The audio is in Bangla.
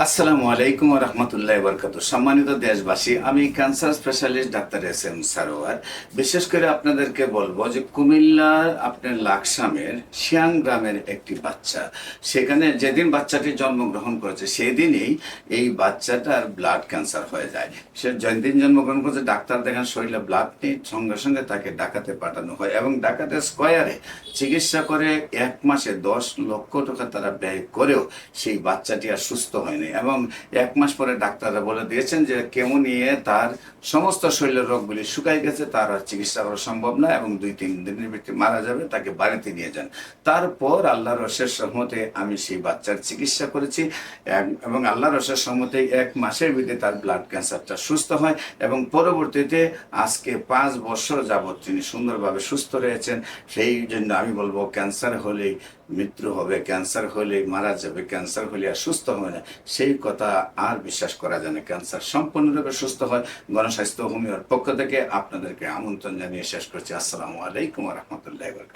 আসসালামু আলাইকুম ওয়া রাহমাতুল্লাহি ওয়া বারাকাতুহু। সম্মানিত দেশবাসী, আমি cancer specialist doctor S M Sarwar. বিশেষ করে আপনাদেরকে বলবো যে কুমিল্লার আপনার লাকসামের শিয়াং গ্রামের একটি বাচ্চা, সেখানে যেদিন বাচ্চাটি জন্মগ্রহণ করেছে সেদিনই এই বাচ্চাটার ব্লাড ক্যান্সার হয়ে যায়। সে যেদিন জন্মগ্রহণ করেছে ডাক্তার দেখেন শরীরে ব্লাড নেই, সঙ্গে সঙ্গে তাকে ডাকাতে পাঠানো হয় এবং ডাকাতে স্কয়ারে চিকিৎসা করে 1 মাসে 10 লক্ষ টাকা তারা ব্যয় করেও সেই বাচ্চাটি আর সুস্থ হয়নি এবং 1 মাস পরে ডাক্তাররা বলে দিয়েছেন যে কেমো নিয়ে তার সমস্ত শরীরের রোগগুলি শুকাই গেছে, তার আর চিকিৎসা করা সম্ভব না এবং 2-3 দিনের ভিতরে মারা যাবে, তাকে বাড়িতে নিয়ে যান। তারপর আল্লাহর অশেষ রহমতে আমি সেই বাচ্চার চিকিৎসা করেছি এবং আল্লাহর অশেষ রহমতে 1 মাসের ভিতরে তার ব্লাড ক্যান্সারটা সুস্থ হয় এবং পরবর্তীতে আজকে 5 বছর যাবৎ তিনি সুন্দরভাবে সুস্থ রয়েছেন। সেই জন্য আমি বলবো ক্যান্সার হলেই মৃত্যু হবে, ক্যান্সার হলেই মারা যাবে, ক্যান্সার হলে আর সুস্থ হবে না, সেই কথা আর বিশ্বাস করা যায় না। ক্যান্সার সম্পূর্ণরূপে সুস্থ হয়। গণস্বাস্থ্য হোমিওর পক্ষ থেকে আপনাদেরকে আমন্ত্রণ জানিয়ে শেষ করছি। আসসালামু আলাইকুম ওয়া রাহমাতুল্লাহি ওয়া বারাকাতুহু।